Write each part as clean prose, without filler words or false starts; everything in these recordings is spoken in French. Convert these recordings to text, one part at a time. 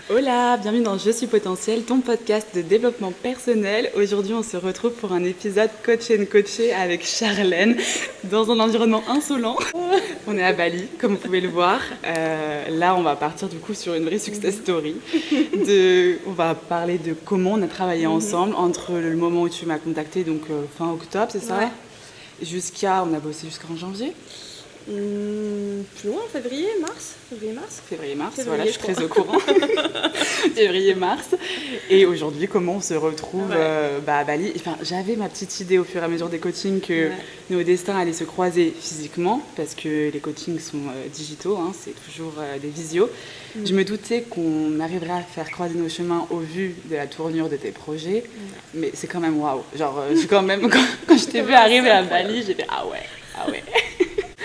Hola, bienvenue dans Je suis potentiel, ton podcast de développement personnel. Aujourd'hui, on se retrouve pour un épisode coach and coaché avec Charlène dans un environnement insolent. On est à Bali, comme vous pouvez le voir. Là, on va partir du coup sur une vraie success story. On va parler de comment on a travaillé ensemble entre le moment où tu m'as contacté, donc fin octobre, c'est ça? Ouais. On a bossé jusqu'en janvier. Plus loin, février-mars. Février-mars, Février, voilà, je suis je crois. très au courant. Février-mars. Et aujourd'hui, comment on se retrouve à Bali. Enfin, j'avais ma petite idée au fur et à mesure des coachings que nos destins allaient se croiser physiquement, parce que les coachings sont digitaux, hein, c'est toujours des visios. Je me doutais qu'on arriverait à faire croiser nos chemins au vu de la tournure de tes projets, mais c'est quand même waouh. Genre, quand je t'ai vu arriver à Bali, j'ai fait ah ouais.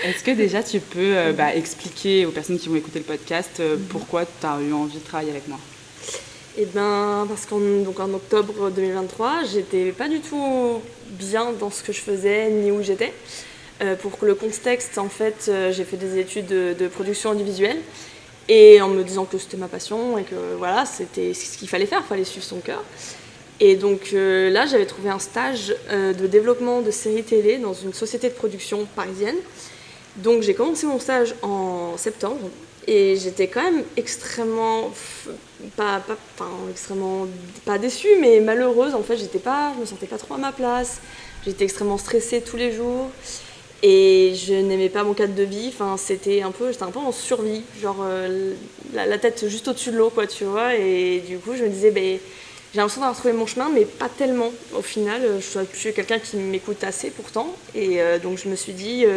Est-ce que déjà tu peux expliquer aux personnes qui vont écouter le podcast pourquoi tu as eu envie de travailler avec moi? Et ben parce qu'en octobre 2023, j'étais pas du tout bien dans ce que je faisais ni où j'étais. Pour le contexte, en fait, j'ai fait des études de production audiovisuelle et en me disant que c'était ma passion et que voilà, c'était ce qu'il fallait faire, il fallait suivre son cœur. Et donc là, j'avais trouvé un stage de développement de séries télé dans une société de production parisienne. Donc j'ai commencé mon stage en septembre et j'étais quand même extrêmement pas déçue mais malheureuse. En fait, je me sentais pas trop à ma place. J'étais extrêmement stressée tous les jours et je n'aimais pas mon cadre de vie. Enfin, j'étais un peu en survie, genre la tête juste au-dessus de l'eau, quoi, tu vois. Et du coup, je me disais, j'ai l'impression d'avoir trouvé mon chemin, mais pas tellement. Au final, je suis quelqu'un qui m'écoute assez pourtant, et donc je me suis dit.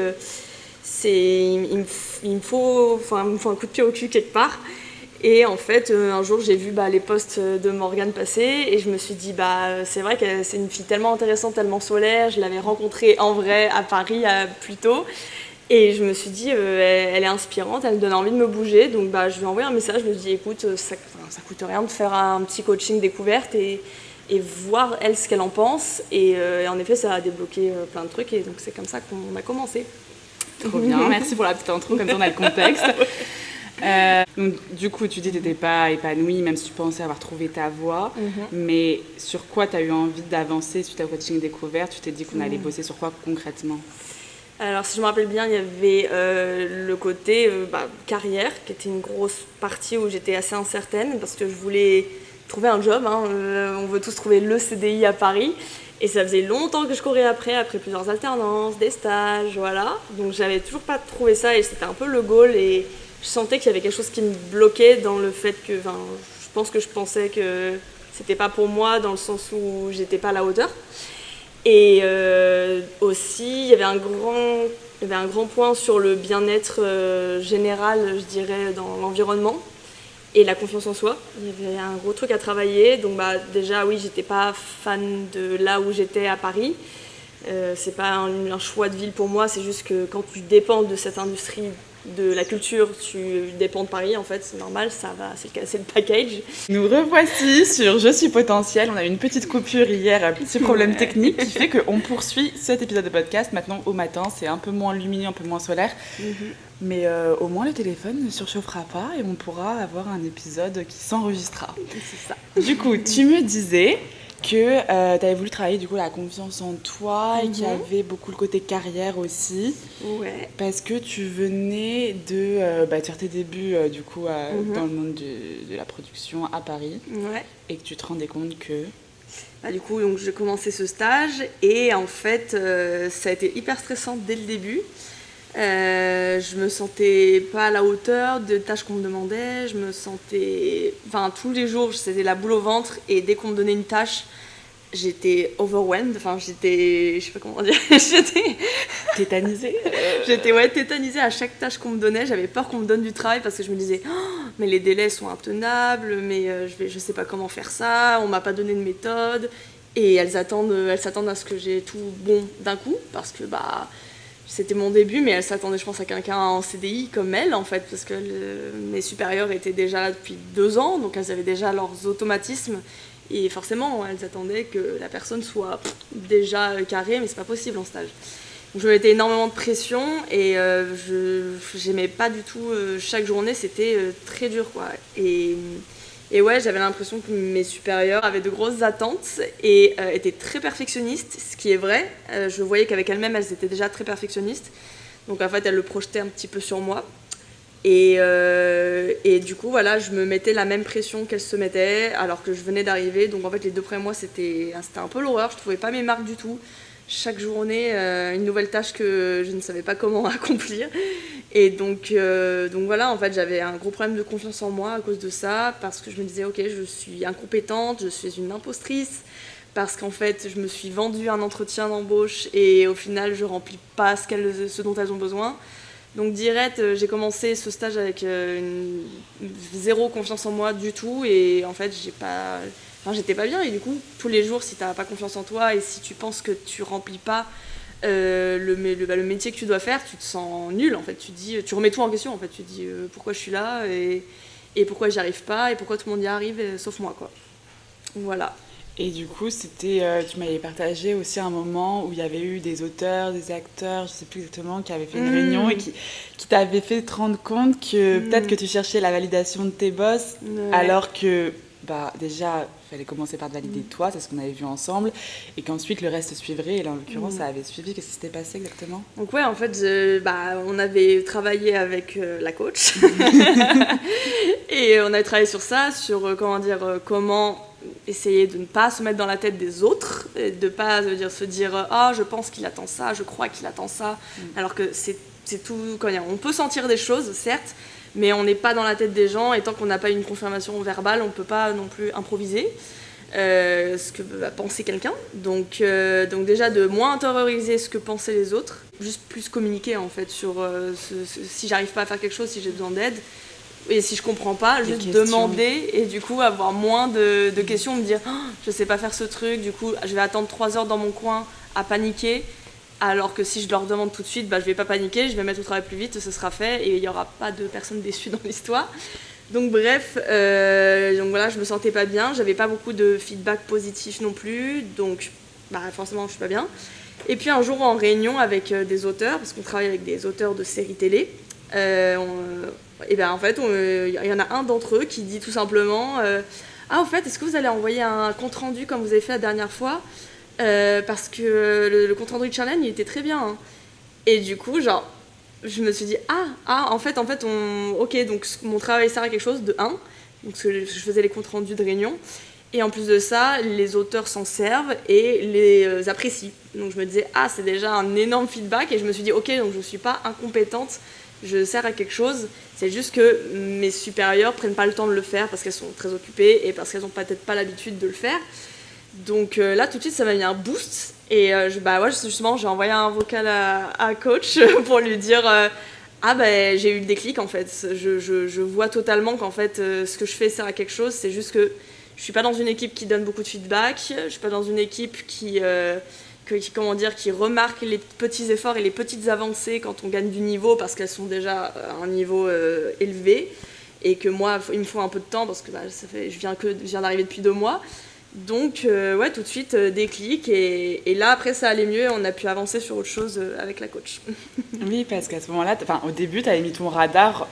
Il me faut un coup de pied au cul quelque part. Et en fait, un jour, j'ai vu les posts de Morgane passer et je me suis dit, c'est vrai que c'est une fille tellement intéressante, tellement solaire. Je l'avais rencontrée en vrai à Paris plus tôt. Et je me suis dit, elle est inspirante, elle me donne envie de me bouger. Donc je lui ai envoyé un message, je me suis dit, écoute, ça coûte rien de faire un petit coaching découverte et voir elle ce qu'elle en pense. Et en effet, ça a débloqué plein de trucs et donc c'est comme ça qu'on a commencé. Trop bien, merci pour la petite intro, comme ça on a le contexte. Donc, du coup, tu dis que tu n'étais pas épanouie, même si tu pensais avoir trouvé ta voie. Mais sur quoi tu as eu envie d'avancer suite au coaching découverte? Tu t'es dit qu'on allait bosser sur quoi concrètement? Alors, si je me rappelle bien, il y avait le côté carrière, qui était une grosse partie où j'étais assez incertaine, parce que je voulais trouver un job. On veut tous trouver le CDI à Paris. Et ça faisait longtemps que je courais après plusieurs alternances, des stages, voilà. Donc j'avais toujours pas trouvé ça et c'était un peu le goal et je sentais qu'il y avait quelque chose qui me bloquait dans le fait que, je pensais que c'était pas pour moi dans le sens où j'étais pas à la hauteur. Et aussi, il y avait un grand point sur le bien-être général, je dirais, dans l'environnement. Et la confiance en soi, il y avait un gros truc à travailler. Donc déjà, oui, j'étais pas fan de là où j'étais à Paris. C'est pas un choix de ville pour moi, c'est juste que quand tu dépends de cette industrie de la culture, tu dépends de Paris, en fait, c'est normal, ça va, c'est le package. Nous revoici sur Je suis potentiel. On a eu une petite coupure hier, un petit problème technique qui fait qu'on poursuit cet épisode de podcast. Maintenant, au matin, c'est un peu moins lumineux, un peu moins solaire. Mais au moins, le téléphone ne surchauffera pas et on pourra avoir un épisode qui s'enregistrera. C'est ça. Du coup, tu me disais que tu avais voulu travailler du coup la confiance en toi et qu'il y avait beaucoup le côté carrière aussi. Ouais. Parce que tu venais de faire tes débuts dans le monde de la production à Paris. Ouais. Et que tu te rendais compte que... Du coup, donc, j'ai commencé ce stage et en fait, ça a été hyper stressant dès le début. Je me sentais pas à la hauteur de tâches qu'on me demandait. Je me sentais... tous les jours, c'était la boule au ventre et dès qu'on me donnait une tâche, j'étais overwhelmed. Je sais pas comment dire. J'étais... Tétanisée. J'étais tétanisée à chaque tâche qu'on me donnait. J'avais peur qu'on me donne du travail parce que je me disais mais les délais sont intenables, mais je sais pas comment faire ça, on m'a pas donné de méthode. Et elles s'attendent à ce que j'ai tout bon d'un coup parce que c'était mon début, mais elles s'attendaient, je pense, à quelqu'un en CDI comme elles, en fait, parce que mes supérieures étaient déjà là depuis 2 ans, donc elles avaient déjà leurs automatismes. Et forcément, elles attendaient que la personne soit déjà carrée, mais c'est pas possible en stage. Donc je mettais énormément de pression et j'aimais pas du tout chaque journée, c'était très dur, quoi. Et Et ouais, j'avais l'impression que mes supérieurs avaient de grosses attentes et étaient très perfectionnistes, ce qui est vrai. Je voyais qu'avec elles-mêmes, elles étaient déjà très perfectionnistes. Donc en fait, elles le projetaient un petit peu sur moi. Et du coup, voilà, je me mettais la même pression qu'elles se mettaient alors que je venais d'arriver. Donc en fait, les 2 premiers mois, c'était un peu l'horreur. Je trouvais pas mes marques du tout. Chaque journée, une nouvelle tâche que je ne savais pas comment accomplir. Et donc voilà, en fait, j'avais un gros problème de confiance en moi à cause de ça, parce que je me disais, ok, je suis incompétente, je suis une impostrice, parce qu'en fait, je me suis vendue un entretien d'embauche et au final, je remplis pas ce dont elles ont besoin. Donc direct, j'ai commencé ce stage avec zéro confiance en moi du tout, et en fait, j'étais pas bien. Et du coup, tous les jours, si t'as pas confiance en toi et si tu penses que tu remplis pas le métier que tu dois faire, tu te sens nul en fait. Tu remets tout en question en fait. Tu te dis pourquoi je suis là et pourquoi j'y arrive pas et pourquoi tout le monde y arrive sauf moi quoi. Voilà. Et du coup, tu m'avais partagé aussi un moment où il y avait eu des auteurs, des acteurs, je sais plus exactement, qui avaient fait une réunion et qui t'avaient fait te rendre compte que peut-être que tu cherchais la validation de tes boss, alors que déjà, il fallait commencer par te valider toi, c'est ce qu'on avait vu ensemble, et qu'ensuite le reste suivrait, et là en l'occurrence ça avait suivi. Qu'est-ce qui s'était passé exactement? Donc ouais, en fait, on avait travaillé avec la coach, et on avait travaillé sur ça, sur comment essayer de ne pas se mettre dans la tête des autres, et de ne pas se dire ah, je pense qu'il attend ça, je crois qu'il attend ça, alors que c'est tout, on peut sentir des choses, certes, mais on n'est pas dans la tête des gens, et tant qu'on n'a pas une confirmation verbale, on ne peut pas non plus improviser ce que va penser quelqu'un. Donc déjà, de moins intérioriser ce que pensaient les autres, juste plus communiquer en fait sur si j'arrive pas à faire quelque chose, si j'ai besoin d'aide, et si je comprends pas, juste demander, et du coup avoir moins de questions, me dire oh, je sais pas faire ce truc, du coup je vais attendre 3 heures dans mon coin à paniquer. Alors que si je leur demande tout de suite, je vais pas paniquer, je vais mettre au travail plus vite, ce sera fait et il n'y aura pas de personnes déçues dans l'histoire. Donc bref, donc voilà, je me sentais pas bien, j'avais pas beaucoup de feedback positif non plus, donc forcément je suis pas bien. Et puis un jour en réunion avec des auteurs, parce qu'on travaille avec des auteurs de séries télé, en fait il y en a un d'entre eux qui dit tout simplement ah, au fait, est-ce que vous allez envoyer un compte rendu comme vous avez fait la dernière fois parce que le compte rendu de Charlène il était très bien hein. Et du coup je me suis dit en fait ok, donc mon travail sert à quelque chose de 1, donc je faisais les comptes rendus de réunion, et en plus de ça les auteurs s'en servent et les apprécient, donc je me disais c'est déjà un énorme feedback, et je me suis dit ok, donc je suis pas incompétente, je sers à quelque chose, c'est juste que mes supérieurs prennent pas le temps de le faire parce qu'elles sont très occupées et parce qu'elles ont peut-être pas l'habitude de le faire. Donc là tout de suite ça m'a mis un boost, et justement j'ai envoyé un vocal à coach pour lui dire j'ai eu le déclic en fait, je vois totalement qu'en fait ce que je fais sert à quelque chose, c'est juste que je suis pas dans une équipe qui donne beaucoup de feedback, je suis pas dans une équipe qui remarque les petits efforts et les petites avancées quand on gagne du niveau parce qu'elles sont déjà à un niveau élevé, et que moi il me faut un peu de temps parce que je viens d'arriver depuis 2 mois. Donc tout de suite déclic, et là après ça allait mieux, on a pu avancer sur autre chose avec la coach. Oui, parce qu'à ce moment-là, au début tu avais mis ton radar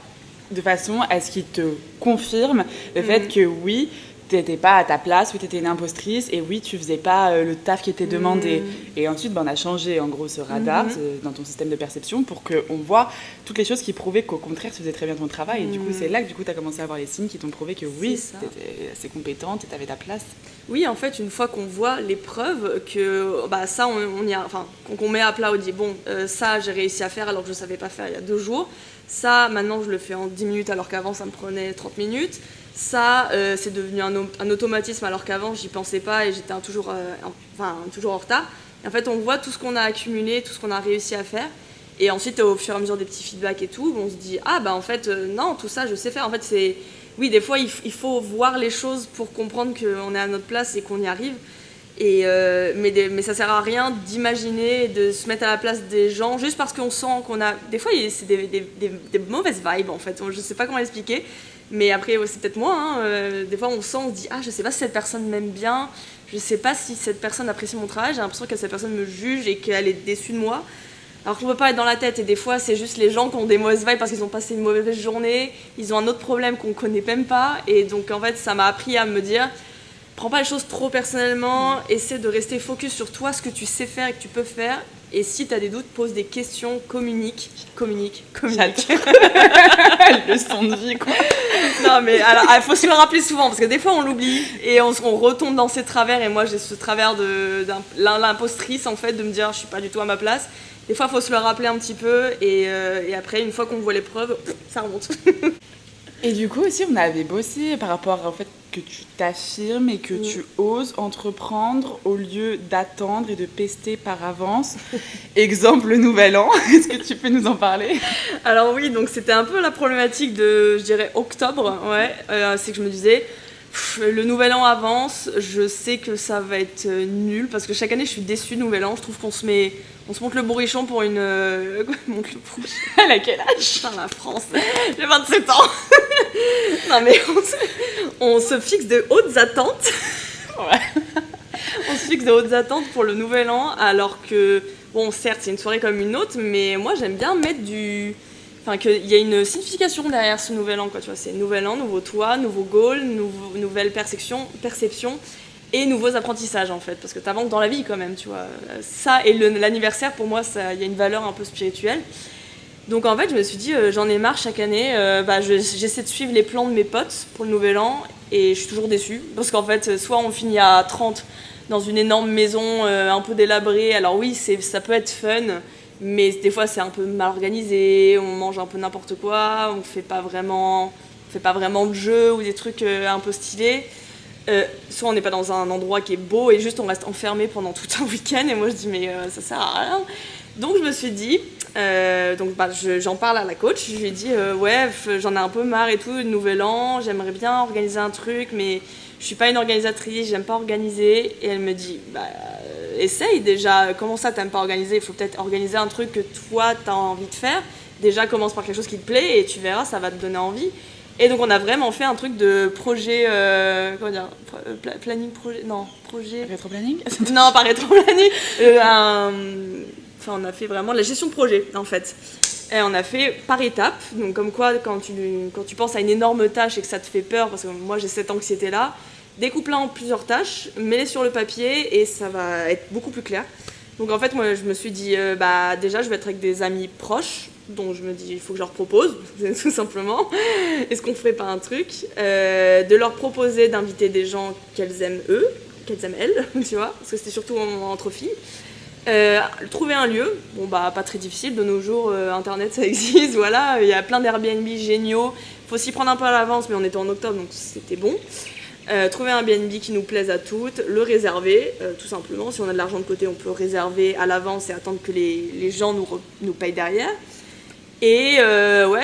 de façon à ce qu'il te confirme le fait que oui, t'étais pas à ta place, oui t'étais une impostrice, et oui tu faisais pas le taf qui était demandé. Et ensuite on a changé en gros ce radar dans ton système de perception pour qu'on voit toutes les choses qui prouvaient qu'au contraire tu faisais très bien ton travail, et du coup c'est là que t'as commencé à voir les signes qui t'ont prouvé que oui t'étais assez compétente et t'avais ta place. Oui, en fait une fois qu'on voit les preuves que ça qu'on met à plat, on dit bon ça j'ai réussi à faire alors que je savais pas faire il y a 2 jours, ça maintenant je le fais en 10 minutes alors qu'avant ça me prenait 30 minutes, ça c'est devenu un automatisme alors qu'avant j'y pensais pas et j'étais toujours en retard. Et en fait on voit tout ce qu'on a accumulé, tout ce qu'on a réussi à faire, et ensuite au fur et à mesure des petits feedbacks et tout, on se dit en fait non, tout ça je sais faire. En fait oui, des fois il faut voir les choses pour comprendre qu'on est à notre place et qu'on y arrive. Mais ça sert à rien d'imaginer, de se mettre à la place des gens juste parce qu'on sent qu'on a... Des fois, c'est des mauvaises vibes, en fait. Je sais pas comment l'expliquer, mais après, c'est peut-être moi. Des fois, on se dit « Ah, je sais pas si cette personne m'aime bien, je sais pas si cette personne apprécie mon travail, j'ai l'impression que cette personne me juge et qu'elle est déçue de moi. » Alors qu'on peut pas être dans la tête, et des fois c'est juste les gens qui ont des mauvaises vibes parce qu'ils ont passé une mauvaise journée, ils ont un autre problème qu'on connaît même pas, et donc en fait ça m'a appris à me dire, prends pas les choses trop personnellement, essaie de rester focus sur toi, ce que tu sais faire et que tu peux faire, et si t'as des doutes, pose des questions, communique. Leçon de vie, quoi. Non mais alors, il faut se le rappeler souvent, parce que des fois on l'oublie, et on retombe dans ces travers, et moi j'ai ce travers de l'impostrice en fait, de me dire je suis pas du tout à ma place. Des fois il faut se le rappeler un petit peu, et après une fois qu'on voit les preuves, ça remonte. Et du coup aussi on avait bossé par rapport au fait que tu t'affirmes et que tu oses entreprendre au lieu d'attendre et de pester par avance. Exemple, le nouvel an, est-ce que tu peux nous en parler? Alors oui, donc c'était un peu la problématique de, je dirais, octobre, ouais. C'est que je me disais, le nouvel an avance, je sais que ça va être nul, parce que chaque année je suis déçue du nouvel an, je trouve qu'on se monte le bourrichon pour une... monte le bourrichon. Elle a quel âge? Putain, la France, j'ai 27 ans. Non mais on se fixe de hautes attentes. Ouais. On se fixe de hautes attentes pour le nouvel an, alors que, bon, certes, c'est une soirée comme une autre, mais moi j'aime bien mettre Enfin, qu'il y a une signification derrière ce nouvel an, quoi, tu vois. C'est nouvel an, nouveau toi, nouveau goal, nouvelle perception et nouveaux apprentissages, en fait, parce que t'avances dans la vie quand même, tu vois. Ça et l'anniversaire, pour moi, il y a une valeur un peu spirituelle. Donc en fait, je me suis dit, j'en ai marre chaque année, j'essaie de suivre les plans de mes potes pour le nouvel an, et je suis toujours déçue, parce qu'en fait, soit on finit à 30 dans une énorme maison un peu délabrée, alors oui, ça peut être fun, mais des fois c'est un peu mal organisé, on mange un peu n'importe quoi, on fait pas vraiment de jeu ou des trucs un peu stylés. Soit on n'est pas dans un endroit qui est beau et juste on reste enfermé pendant tout un week-end, et moi je dis mais ça sert à rien. Donc je me suis dit, j'en parle à la coach, je lui ai dit ouais, j'en ai un peu marre et tout, le nouvel an, j'aimerais bien organiser un truc, mais je suis pas une organisatrice, j'aime pas organiser. Et elle me dit, essaye déjà, comment ça t'aimes pas organiser? Il faut peut-être organiser un truc que toi t'as envie de faire. Déjà commence par quelque chose qui te plaît et tu verras, ça va te donner envie. Et donc on a vraiment fait un truc de projet, planning projet, non, projet... Rétro-planning? Non, pas rétro-planning, on a fait vraiment de la gestion de projet, en fait. Et on a fait par étapes, donc comme quoi, quand tu penses à une énorme tâche et que ça te fait peur, parce que moi j'ai cette anxiété-là, découpe-la en plusieurs tâches, mets-les sur le papier et ça va être beaucoup plus clair. Donc en fait, moi je me suis dit, déjà je vais être avec des amis proches, donc je me dis, il faut que je leur propose, tout simplement. Est-ce qu'on ferait pas un truc de leur proposer d'inviter des gens qu'elles aiment eux, qu'elles aiment elles, tu vois, parce que c'était surtout entre filles. Trouver un lieu, pas très difficile, de nos jours internet ça existe, voilà, il y a plein d'Airbnb géniaux, faut s'y prendre un peu à l'avance, mais on était en octobre donc c'était bon. Trouver un Airbnb qui nous plaise à toutes, le réserver, tout simplement, si on a de l'argent de côté on peut réserver à l'avance et attendre que les gens nous payent derrière. Et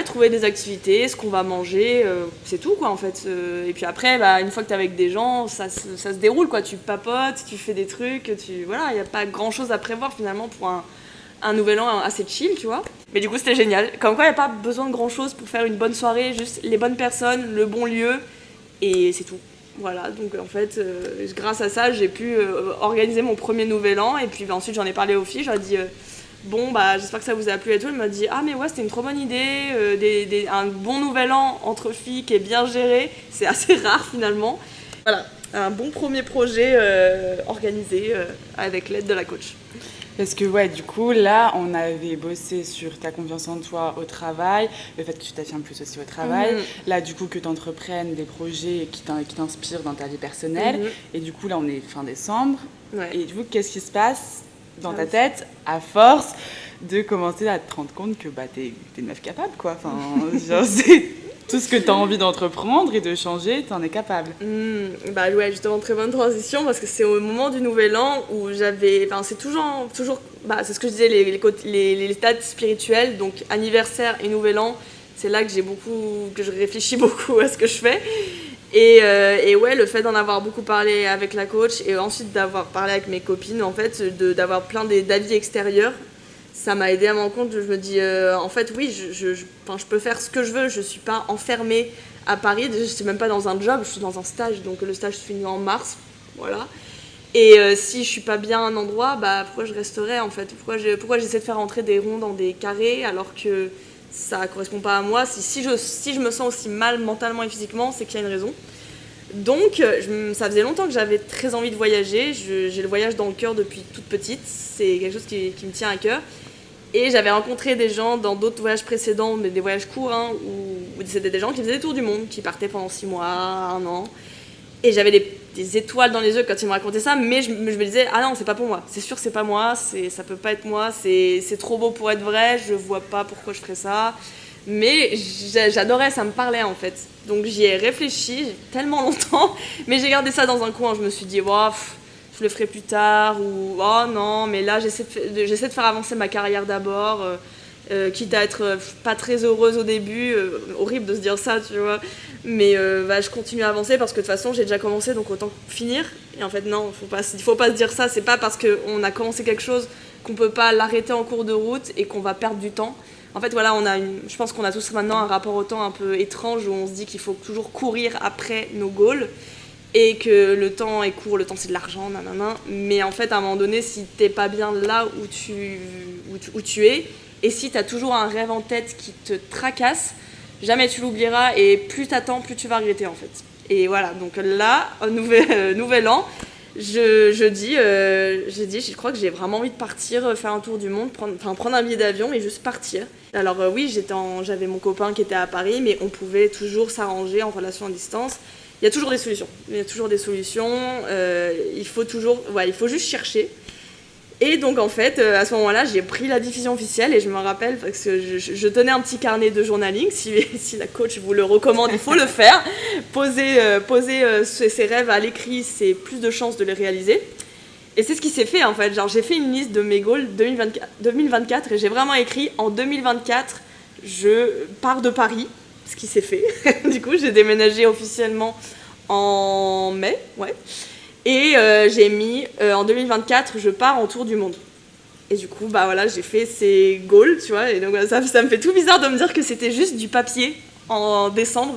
trouver des activités, ce qu'on va manger, c'est tout quoi en fait. Et puis après, une fois que t'es avec des gens, ça se déroule quoi. Tu papotes, tu fais des trucs, voilà, il n'y a pas grand chose à prévoir finalement pour un nouvel an assez chill, tu vois. Mais du coup c'était génial. Comme quoi il n'y a pas besoin de grand chose pour faire une bonne soirée, juste les bonnes personnes, le bon lieu, et c'est tout. Voilà, donc en fait, grâce à ça, j'ai pu organiser mon premier nouvel an, et puis ensuite j'en ai parlé aux filles, j'aurais dit... j'espère que ça vous a plu et tout. Elle m'a dit, ah mais ouais, c'était une trop bonne idée, un bon nouvel an entre filles qui est bien géré, c'est assez rare finalement. Voilà, un bon premier projet organisé avec l'aide de la coach. Parce que ouais, du coup, là, on avait bossé sur ta confiance en toi au travail, le fait que tu t'affirmes plus aussi au travail, là, du coup, que tu entreprennes des projets qui t'inspirent dans ta vie personnelle, et du coup, là, on est fin décembre, et du coup, qu'est-ce qui se passe dans ta tête, à force de commencer à te rendre compte que t'es une meuf capable, quoi. Enfin, c'est tout ce que t'as envie d'entreprendre et de changer, t'en es capable. Ouais, justement, très bonne transition, parce que c'est au moment du Nouvel An où j'avais... Enfin, c'est toujours c'est ce que je disais, les stades spirituels, donc anniversaire et Nouvel An, c'est là que je réfléchis beaucoup à ce que je fais. Et ouais, le fait d'en avoir beaucoup parlé avec la coach et ensuite d'avoir parlé avec mes copines, en fait, d'avoir plein d'avis extérieurs, ça m'a aidé à me rendre compte. Je me dis, en fait, oui, je peux faire ce que je veux, je suis pas enfermée à Paris, je suis même pas dans un job, je suis dans un stage, donc le stage se finit en mars, voilà. Et si je suis pas bien à un endroit, bah pourquoi je resterais en fait? Pourquoi j'essaie de faire rentrer des ronds dans des carrés alors que ça correspond pas à moi? Si je me sens aussi mal mentalement et physiquement, c'est qu'il y a une raison. Donc, ça faisait longtemps que j'avais très envie de voyager. J'ai le voyage dans le cœur depuis toute petite. C'est quelque chose qui me tient à cœur. Et j'avais rencontré des gens dans d'autres voyages précédents, mais des voyages courts, hein, où c'était des gens qui faisaient des tours du monde, qui partaient pendant 6 mois, 1 an. Et j'avais des étoiles dans les yeux quand ils me racontaient ça, mais je me disais, ah non, c'est pas pour moi. C'est sûr que c'est pas moi, ça peut pas être moi, c'est trop beau pour être vrai, je vois pas pourquoi je ferais ça. Mais j'adorais, ça me parlait en fait. Donc j'y ai réfléchi tellement longtemps, mais j'ai gardé ça dans un coin. Je me suis dit, oh, je le ferai plus tard, ou oh non, mais là j'essaie de faire avancer ma carrière d'abord, quitte à être pas très heureuse au début, horrible de se dire ça, tu vois. Mais je continue à avancer parce que de toute façon j'ai déjà commencé, donc autant finir. Et en fait, non, il faut pas se dire ça. C'est pas parce qu'on a commencé quelque chose qu'on peut pas l'arrêter en cours de route et qu'on va perdre du temps. En fait, voilà, je pense qu'on a tous maintenant un rapport au temps un peu étrange où on se dit qu'il faut toujours courir après nos goals et que le temps est court, le temps c'est de l'argent, nanana. Mais en fait, à un moment donné, si t'es pas bien là où tu es, et si t'as toujours un rêve en tête qui te tracasse, jamais tu l'oublieras et plus t'attends, plus tu vas regretter en fait. Et voilà, donc là, nouvel an, j'ai dit, je crois que j'ai vraiment envie de partir, faire un tour du monde, prendre un billet d'avion et juste partir. Alors oui, j'avais mon copain qui était à Paris, mais on pouvait toujours s'arranger en relation à distance. Il y a toujours des solutions. Il faut juste chercher. Et donc en fait, à ce moment-là, j'ai pris la diffusion officielle et je me rappelle parce que je tenais un petit carnet de journaling. Si la coach vous le recommande, il faut le faire. Poser ses rêves à l'écrit, c'est plus de chances de les réaliser. Et c'est ce qui s'est fait en fait. Genre, j'ai fait une liste de mes goals 2024 et j'ai vraiment écrit en 2024, je pars de Paris, ce qui s'est fait. Du coup, j'ai déménagé officiellement en mai, ouais. Et j'ai mis en 2024, je pars en tour du monde. Et du coup, j'ai fait ces goals, tu vois. Et donc ça me fait tout bizarre de me dire que c'était juste du papier en décembre.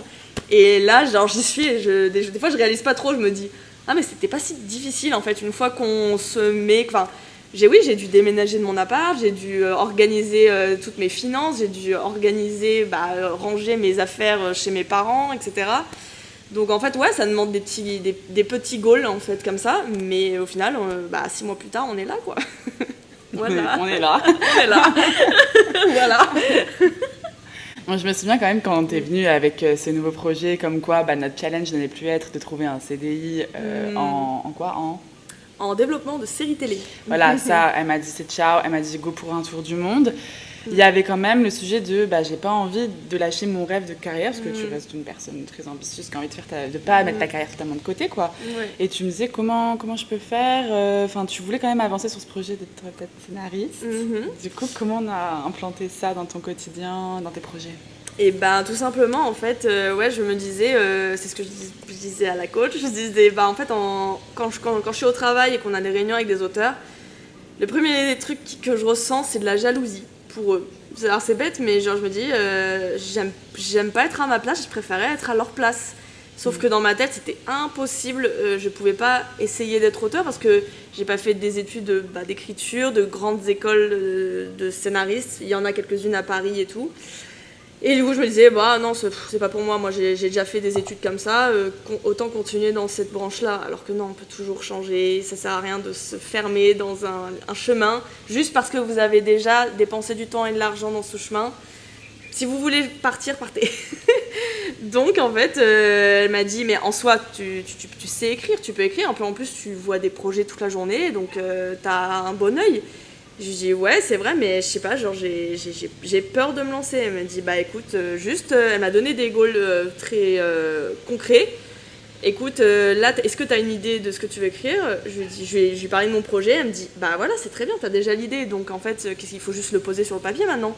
Et là, genre, j'y suis. Et des fois, je réalise pas trop. Je me dis, ah, mais c'était pas si difficile en fait. Une fois qu'on se met. Enfin, j'ai dû déménager de mon appart, j'ai dû organiser toutes mes finances, j'ai dû ranger mes affaires chez mes parents, etc. Donc en fait, ouais, ça demande des petits goals en fait comme ça, mais au final, 6 mois plus tard, on est là quoi. Voilà. On est là. On est là. Voilà. Moi, je me souviens quand même quand t'es venue avec ce nouveau projet, comme quoi notre challenge n'allait plus être de trouver un CDI en développement de séries télé. Voilà, ça, elle m'a dit c'est ciao, elle m'a dit go pour un tour du monde. Il y avait quand même le sujet de j'ai pas envie de lâcher mon rêve de carrière parce que tu restes une personne très ambitieuse qui a envie de pas mettre ta carrière totalement de côté quoi. Ouais. Et tu me disais comment je peux faire, tu voulais quand même avancer sur ce projet d'être peut-être scénariste. Du coup, comment on a implanté ça dans ton quotidien, dans tes projets? Et tout simplement en fait, je me disais, c'est ce que je disais à la coach, je disais en fait quand je suis au travail et qu'on a des réunions avec des auteurs, le premier truc que je ressens c'est de la jalousie pour eux. Alors c'est bête, mais genre je me dis, j'aime pas être à ma place, je préférais être à leur place. Sauf que dans ma tête c'était impossible, je pouvais pas essayer d'être auteur parce que j'ai pas fait des études d'écriture, de grandes écoles de scénaristes, il y en a quelques-unes à Paris et tout. Et du coup je me disais, non c'est pas pour moi, j'ai déjà fait des études comme ça, autant continuer dans cette branche-là. Alors que non, on peut toujours changer, ça sert à rien de se fermer dans un chemin, juste parce que vous avez déjà dépensé du temps et de l'argent dans ce chemin. Si vous voulez partir, partez. Donc en fait, elle m'a dit, mais en soi, tu sais écrire, tu peux écrire, en plus tu vois des projets toute la journée, donc t'as un bon œil. Je lui dis ouais c'est vrai mais je sais pas genre j'ai peur de me lancer. Elle m'a dit écoute elle m'a donné des goals très concrets. Écoute là est-ce que t'as une idée de ce que tu veux écrire? Je lui parlais de mon projet. Elle me dit voilà c'est très bien, t'as déjà l'idée donc en fait qu'est-ce qu'il faut juste le poser sur le papier maintenant.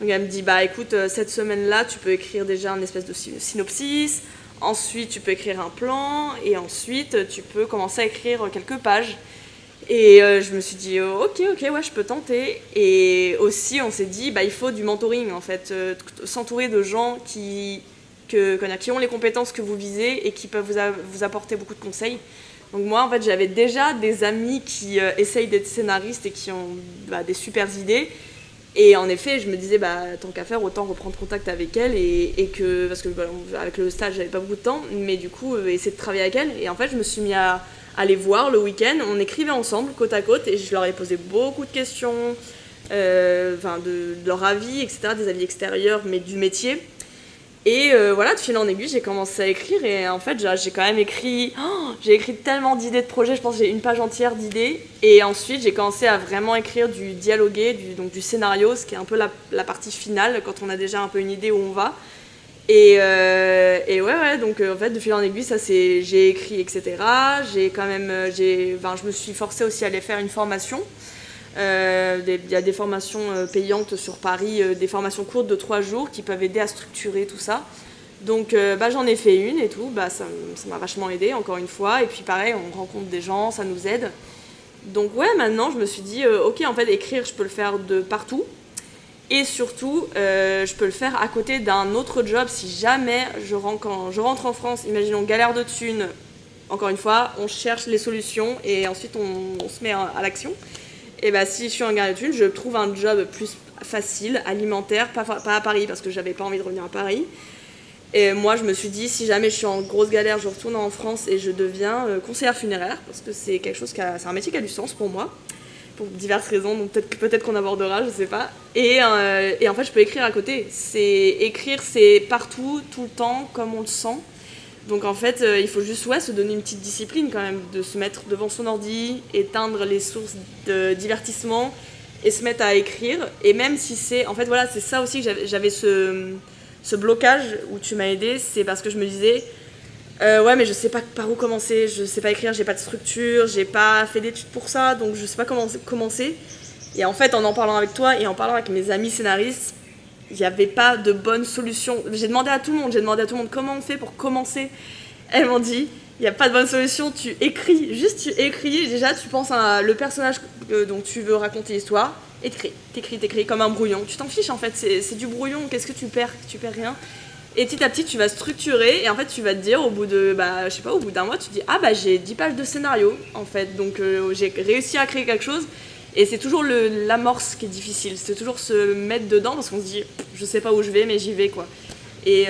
Donc elle me dit écoute cette semaine là tu peux écrire déjà une espèce de synopsis, ensuite tu peux écrire un plan et ensuite tu peux commencer à écrire quelques pages. Et je me suis dit ok ouais je peux tenter. Et aussi on s'est dit il faut du mentoring en fait, s'entourer de gens qui qui ont les compétences que vous visez et qui peuvent vous apporter beaucoup de conseils. Donc moi, en fait, j'avais déjà des amis qui essayent d'être scénaristes et qui ont des super idées. Et en effet, je me disais, tant qu'à faire, autant reprendre contact avec elle parce que avec le stage, j'avais pas beaucoup de temps, mais du coup, essayer de travailler avec elle. Et en fait, je me suis mis à aller voir le week-end. On écrivait ensemble, côte à côte, et je leur ai posé beaucoup de questions, de leur avis, etc., des avis extérieurs, mais du métier. Et de fil en aiguille, j'ai commencé à écrire et en fait, j'ai quand même écrit... j'ai écrit tellement d'idées de projets, je pense que j'ai une page entière d'idées. Et ensuite, j'ai commencé à vraiment écrire du dialogué, du scénario, ce qui est un peu la partie finale, quand on a déjà un peu une idée où on va. Et donc en fait, de fil en aiguille, j'ai écrit, etc. Je me suis forcée aussi à aller faire une formation. Il y a des formations payantes sur Paris, des formations courtes de 3 jours qui peuvent aider à structurer tout ça. Donc j'en ai fait une et tout, ça m'a vachement aidé encore une fois. Et puis pareil, on rencontre des gens, ça nous aide. Donc maintenant je me suis dit, ok, en fait écrire je peux le faire de partout. Et surtout, je peux le faire à côté d'un autre job si jamais quand je rentre en France, imaginons galère de thunes, encore une fois, on cherche les solutions et ensuite on se met à l'action. Et si je suis en galère de thunes, je trouve un job plus facile, alimentaire, pas à Paris parce que j'avais pas envie de revenir à Paris. Et moi je me suis dit, si jamais je suis en grosse galère, je retourne en France et je deviens conseillère funéraire parce que c'est c'est un métier qui a du sens pour moi. Pour diverses raisons, donc peut-être qu'on abordera, je sais pas. Et en fait, je peux écrire à côté. Écrire, c'est partout, tout le temps, comme on le sent. Donc en fait, il faut juste se donner une petite discipline quand même, de se mettre devant son ordi, éteindre les sources de divertissement et se mettre à écrire. Et même si c'est... En fait, voilà, c'est ça aussi que j'avais ce blocage où tu m'as aidé, c'est parce que je me disais... mais je sais pas par où commencer, je sais pas écrire, j'ai pas de structure, j'ai pas fait d'études pour ça, donc je sais pas comment commencer. Et en fait, en parlant avec toi et en parlant avec mes amis scénaristes, il n'y avait pas de bonne solution. J'ai demandé à tout le monde comment on fait pour commencer. Elles m'ont dit, il n'y a pas de bonne solution, tu écris, déjà tu penses à le personnage dont tu veux raconter l'histoire, et t'écris comme un brouillon. Tu t'en fiches en fait, c'est du brouillon, qu'est-ce que tu perds? Tu perds rien. Et petit à petit, tu vas structurer et en fait, tu vas te dire au bout d'un mois, tu te dis j'ai 10 pages de scénario en fait. Donc j'ai réussi à créer quelque chose et c'est toujours l'amorce qui est difficile. C'est toujours se mettre dedans parce qu'on se dit je sais pas où je vais mais j'y vais quoi. Et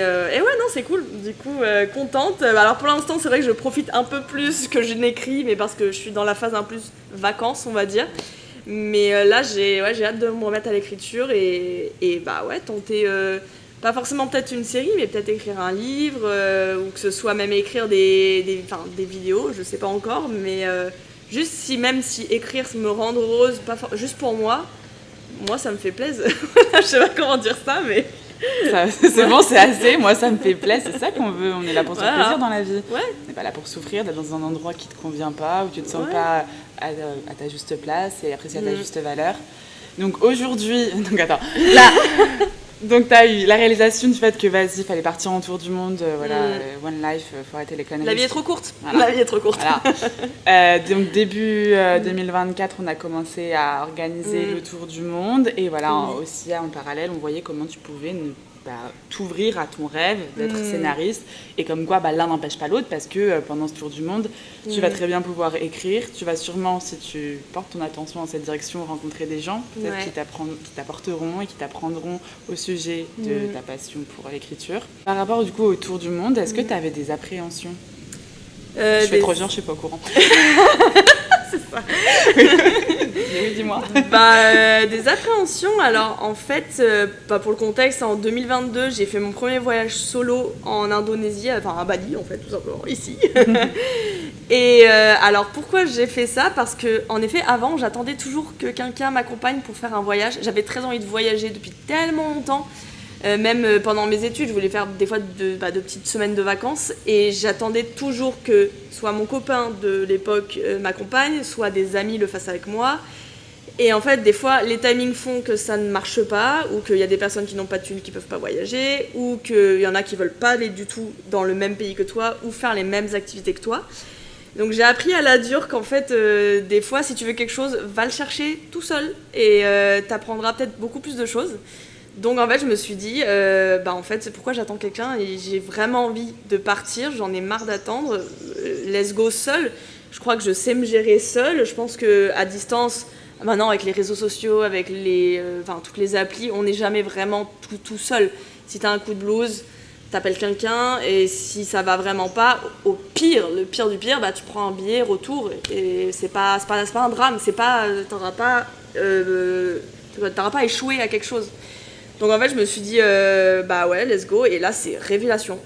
c'est cool. Du coup, contente. Alors pour l'instant, c'est vrai que je profite un peu plus que je n'écris, mais parce que je suis dans la phase un peu plus vacances, on va dire. Mais là, j'ai hâte de me remettre à l'écriture et tenter... pas forcément peut-être une série, mais peut-être écrire un livre, ou que ce soit même écrire des vidéos, je sais pas encore, mais même si écrire me rend heureuse, juste pour moi ça me fait plaisir. Je sais pas comment dire ça, mais... c'est bon, c'est assez, moi ça me fait plaisir, c'est ça qu'on veut, on est là pour se faire plaisir dans la vie. Ouais. On n'est pas là pour souffrir, d'être dans un endroit qui te convient pas, où tu te sens pas à ta juste place et apprécié à ta juste valeur. Donc aujourd'hui, là... Donc, tu as eu la réalisation du fait que, vas-y, il fallait partir en tour du monde, One Life, faut arrêter les conneries. La vie est trop courte. Voilà. La vie est trop courte. Voilà. Donc, début 2024, on a commencé à organiser le tour du monde. Et voilà, aussi, en parallèle, on voyait comment tu pouvais t'ouvrir à ton rêve d'être scénariste. Et comme quoi, l'un n'empêche pas l'autre parce que pendant ce tour du monde, tu vas très bien pouvoir écrire. Tu vas sûrement, si tu portes ton attention dans cette direction, rencontrer des gens peut-être qui t'apporteront et qui t'apprendront au sujet de ta passion pour l'écriture. Par rapport du coup au tour du monde, est-ce que tu avais des appréhensions? Je fais trop genre, je suis pas au courant. C'est ça. Oui, dis-moi. Des appréhensions, alors en fait, pour le contexte, en 2022, j'ai fait mon premier voyage solo en Indonésie, à Bali en fait, tout simplement, ici. Et alors pourquoi j'ai fait ça? Parce que en effet, avant, j'attendais toujours que quelqu'un m'accompagne pour faire un voyage. J'avais très envie de voyager depuis tellement longtemps. Même pendant mes études, je voulais faire des fois de petites semaines de vacances et j'attendais toujours que soit mon copain de l'époque m'accompagne, soit des amis le fassent avec moi. Et en fait, des fois, les timings font que ça ne marche pas, ou qu'il y a des personnes qui n'ont pas de thunes qui ne peuvent pas voyager, ou qu'il y en a qui ne veulent pas aller du tout dans le même pays que toi, ou faire les mêmes activités que toi. Donc j'ai appris à la dure qu'en fait, des fois, si tu veux quelque chose, va le chercher tout seul et t'apprendras peut-être beaucoup plus de choses. Donc en fait, je me suis dit, en fait, pourquoi j'attends quelqu'un et j'ai vraiment envie de partir, j'en ai marre d'attendre, let's go seule. Je crois que je sais me gérer seule. Je pense qu'à distance, maintenant avec les réseaux sociaux, avec toutes les applis, on n'est jamais vraiment tout seul. Si t'as un coup de blues, t'appelles quelqu'un et si ça va vraiment pas, au pire, le pire du pire, tu prends un billet retour et c'est pas un drame, t'auras pas échoué à quelque chose. Donc en fait je me suis dit ouais let's go et là c'est révélation,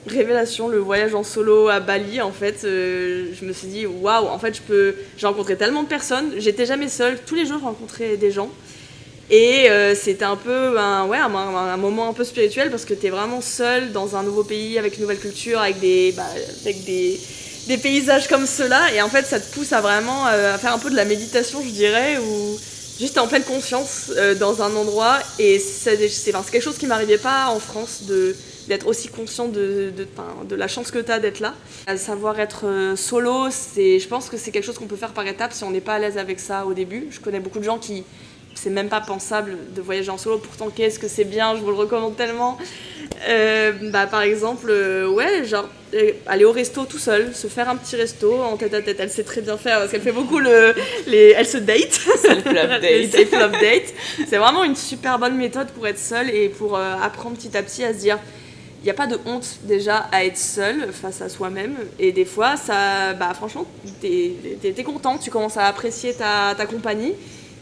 le voyage en solo à Bali en fait, je me suis dit waouh en fait j'ai rencontré tellement de personnes, j'étais jamais seule, tous les jours je rencontrais des gens. Et c'était un peu un moment un peu spirituel parce que t'es vraiment seul dans un nouveau pays avec une nouvelle culture, avec des paysages comme ceux-là. Et en fait, ça te pousse à vraiment à faire un peu de la méditation, je dirais, ou juste en pleine conscience dans un endroit. Et c'est quelque chose qui m'arrivait pas en France d'être aussi conscient de la chance que t'as d'être là. Savoir être solo, je pense que c'est quelque chose qu'on peut faire par étapes si on n'est pas à l'aise avec ça au début. Je connais beaucoup de gens qui c'est même pas pensable de voyager en solo, pourtant qu'est-ce que c'est bien, je vous le recommande tellement. Par exemple, aller au resto tout seul, se faire un petit resto en tête à tête, elle sait très bien faire parce qu'elle fait beaucoup elle se date. Self-love date. C'est vraiment une super bonne méthode pour être seule et pour apprendre petit à petit à se dire il n'y a pas de honte déjà à être seule face à soi-même et des fois ça, franchement t'es content, tu commences à apprécier ta compagnie.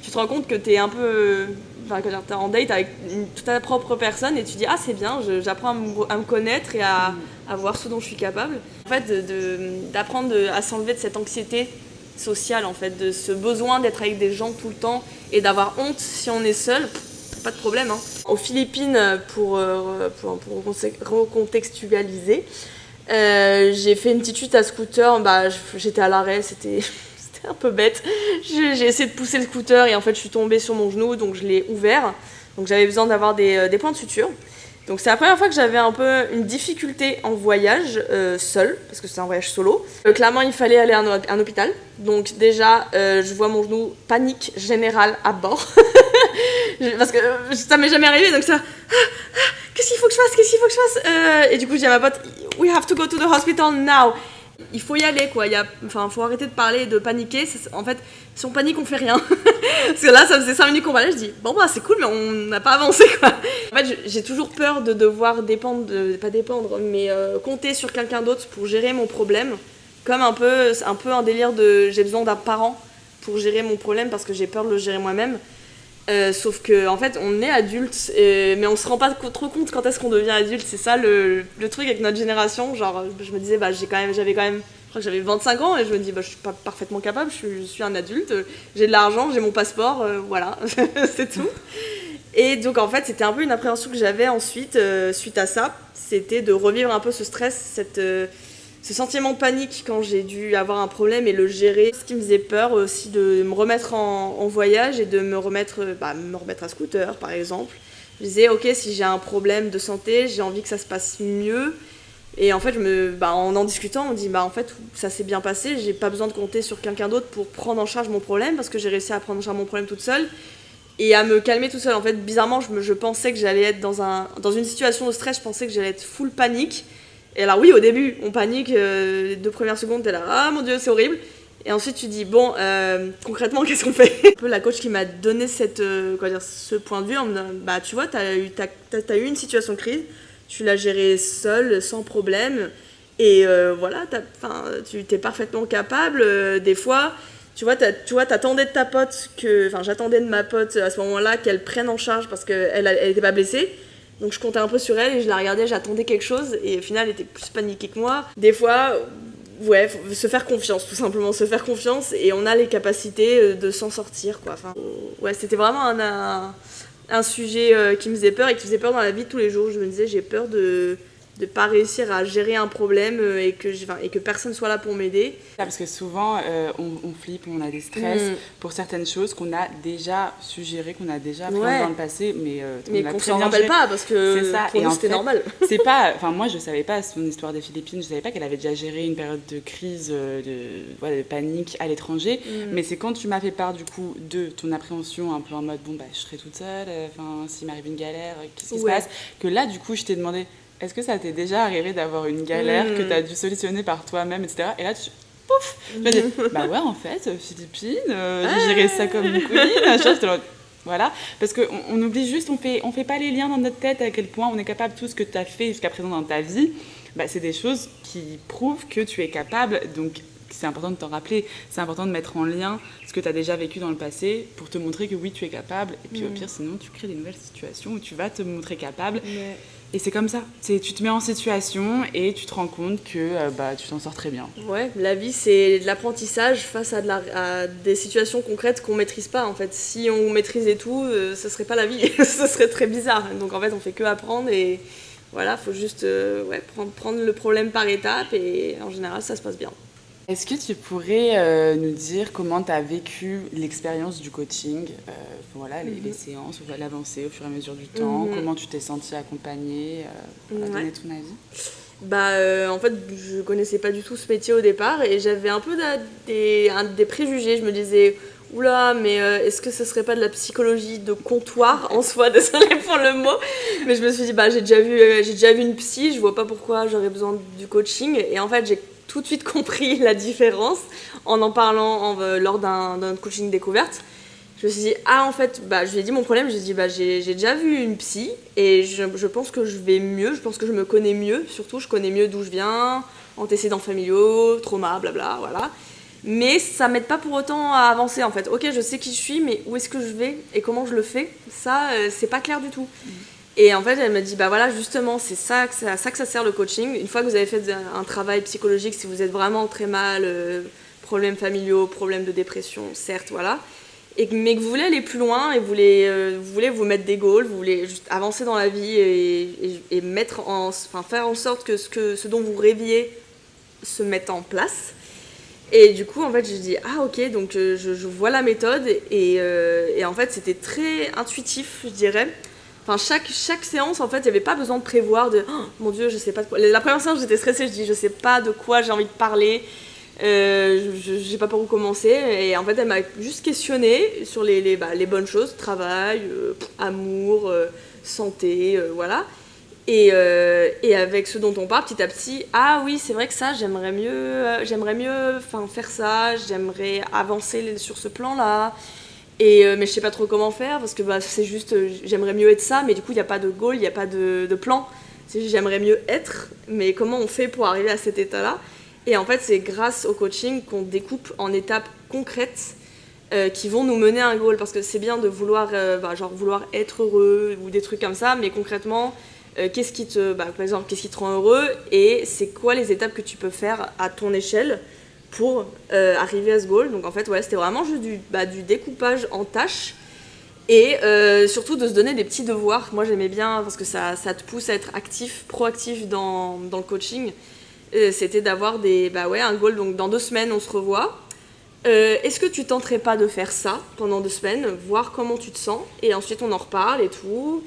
Tu te rends compte que t'es un peu t'es en date avec ta propre personne et tu dis c'est bien, j'apprends à me connaître et à voir ce dont je suis capable. En fait, d'apprendre à s'enlever de cette anxiété sociale, en fait, de ce besoin d'être avec des gens tout le temps et d'avoir honte si on est seul, pas de problème. Aux Philippines, pour recontextualiser, j'ai fait une petite chute à scooter, j'étais à l'arrêt, c'était un peu bête. J'ai essayé de pousser le scooter et en fait je suis tombée sur mon genou donc je l'ai ouvert. Donc j'avais besoin d'avoir des points de suture. Donc c'est la première fois que j'avais un peu une difficulté en voyage seule parce que c'est un voyage solo. Clairement il fallait aller à un hôpital. Donc déjà je vois mon genou, panique générale à bord. Parce que ça m'est jamais arrivé donc ça... Qu'est-ce qu'il faut que je fasse et du coup je dis à ma pote we have to go to the hospital now. Il faut y aller quoi, faut arrêter de parler et de paniquer, en fait si on panique on fait rien. Parce que là ça faisait 5 minutes qu'on parlait, je dis c'est cool mais on n'a pas avancé quoi. En fait j'ai toujours peur de devoir compter sur quelqu'un d'autre pour gérer mon problème, comme un peu un délire de j'ai besoin d'un parent pour gérer mon problème parce que j'ai peur de le gérer moi-même. Sauf que en fait on est adulte mais on se rend pas trop compte quand est-ce qu'on devient adulte, c'est ça le truc avec notre génération. Genre je me disais je crois que j'avais 25 ans et je me dis je suis pas parfaitement capable, je suis un adulte, j'ai de l'argent, j'ai mon passeport, voilà. C'est tout. Et donc en fait c'était un peu une appréhension que j'avais ensuite suite à ça, c'était de revivre un peu ce stress, ce sentiment de panique quand j'ai dû avoir un problème et le gérer. Ce qui me faisait peur aussi de me remettre en voyage et de me remettre à scooter par exemple. Je disais ok si j'ai un problème de santé, j'ai envie que ça se passe mieux. Et en fait en discutant on dit en fait ça s'est bien passé, j'ai pas besoin de compter sur quelqu'un d'autre pour prendre en charge mon problème parce que j'ai réussi à prendre en charge mon problème toute seule et à me calmer toute seule. En fait bizarrement je pensais que j'allais être dans une situation de stress, je pensais que j'allais être full panique. Et alors oui, au début, on panique, les 2 premières secondes, t'es là, ah mon dieu, c'est horrible. Et ensuite, tu dis, concrètement, qu'est-ce qu'on fait ? Un peu la coach qui m'a donné ce point de vue, en me disant, tu vois, t'as eu une situation de crise, tu l'as gérée seule, sans problème, et voilà, tu t'es parfaitement capable. Des fois, tu vois, t'attendais de ta pote j'attendais de ma pote à ce moment-là qu'elle prenne en charge parce qu'elle était pas blessée. Donc je comptais un peu sur elle et je la regardais, j'attendais quelque chose et au final elle était plus paniquée que moi. Des fois, faut se faire confiance, tout simplement, se faire confiance et on a les capacités de s'en sortir quoi. C'était vraiment un sujet qui me faisait peur et qui faisait peur dans la vie de tous les jours. Je me disais j'ai peur de pas réussir à gérer un problème et que personne soit là pour m'aider. Parce que souvent, on flippe, on a des stress pour certaines choses qu'on a déjà suggérées, qu'on a déjà pris dans le passé, mais qu'on s'en rappelle pas, parce que pour nous, c'était normal. C'est pas, moi, je savais pas son histoire des Philippines, je savais pas qu'elle avait déjà géré une période de crise, de panique à l'étranger, mais c'est quand tu m'as fait part, du coup, de ton appréhension, un peu en mode, je serai toute seule, s'il m'arrive une galère, qu'est-ce qui se passe, que là, du coup, je t'ai demandé, est-ce que ça t'est déjà arrivé d'avoir une galère que tu as dû solutionner par toi-même, etc. Et là, pouf, je me dis, ouais, en fait, Philippines, j'ai géré ça comme une queen, voilà, parce qu'on oublie juste, on fait pas les liens dans notre tête à quel point on est capable, tout ce que tu as fait jusqu'à présent dans ta vie, c'est des choses qui prouvent que tu es capable, donc c'est important de t'en rappeler, c'est important de mettre en lien ce que tu as déjà vécu dans le passé pour te montrer que oui, tu es capable, et puis au pire, sinon, tu crées des nouvelles situations où tu vas te montrer capable. Et c'est comme ça, tu te mets en situation et tu te rends compte que tu t'en sors très bien. Ouais, la vie c'est de l'apprentissage face à des situations concrètes qu'on maîtrise pas en fait. Si on maîtrisait tout, ce serait pas la vie, ce serait très bizarre. Donc en fait on fait que apprendre et voilà, faut juste prendre le problème par étapes et en général ça se passe bien. Est-ce que tu pourrais nous dire comment tu as vécu l'expérience du coaching, les séances, l'avancée au fur et à mesure du temps, comment tu t'es sentie accompagnée, donner ton avis? En fait, je connaissais pas du tout ce métier au départ et j'avais un peu des préjugés. Je me disais, oula, mais est-ce que ce serait pas de la psychologie de comptoir en soi, désolée pour le mot, mais je me suis dit, j'ai déjà vu une psy, je vois pas pourquoi j'aurais besoin du coaching et en fait, j'ai tout de suite compris la différence en parlant lors d'un coaching découverte. Je me suis dit, en fait, je lui ai dit mon problème, j'ai dit, j'ai déjà vu une psy et je pense que je vais mieux, je pense que je me connais mieux, surtout je connais mieux d'où je viens, antécédents familiaux, trauma, blabla, voilà. Mais ça m'aide pas pour autant à avancer en fait. Ok, je sais qui je suis, mais où est-ce que je vais et comment je le fais, ça, c'est pas clair du tout. Et en fait, elle m'a dit, voilà, justement, c'est ça que ça sert le coaching. Une fois que vous avez fait un travail psychologique, si vous êtes vraiment très mal, problèmes familiaux, problèmes de dépression, certes, voilà, mais que vous voulez aller plus loin et vous voulez vous mettre des goals, vous voulez juste avancer dans la vie et faire en sorte que ce dont vous rêviez se mette en place. Et du coup, en fait, j'ai dit, ok, donc je vois la méthode et en fait, c'était très intuitif, je dirais. Chaque séance, en fait, il n'y avait pas besoin de prévoir de mon Dieu, je sais pas de quoi. La première séance, j'étais stressée, je dis, je sais pas de quoi j'ai envie de parler, je sais pas par où commencer. Et en fait, elle m'a juste questionnée sur les bonnes choses, travail, amour, santé, voilà. Et avec ce dont on parle petit à petit, oui, c'est vrai que ça, j'aimerais mieux faire ça, j'aimerais avancer sur ce plan-là. Mais je sais pas trop comment faire parce que c'est juste j'aimerais mieux être ça, mais du coup il n'y a pas de goal, il n'y a pas de plan. C'est juste j'aimerais mieux être, mais comment on fait pour arriver à cet état-là? Et en fait c'est grâce au coaching qu'on découpe en étapes concrètes qui vont nous mener à un goal, parce que c'est bien de vouloir être heureux ou des trucs comme ça, mais concrètement qu'est-ce qui te rend heureux et c'est quoi les étapes que tu peux faire à ton échelle pour arriver à ce goal. Donc en fait, c'était vraiment juste du découpage en tâches et surtout de se donner des petits devoirs. Moi, j'aimais bien parce que ça te pousse à être proactif dans le coaching. C'était d'avoir un goal. Donc dans 2 semaines, on se revoit. Est-ce que tu tenterais pas de faire ça pendant 2 semaines, voir comment tu te sens et ensuite on en reparle et tout.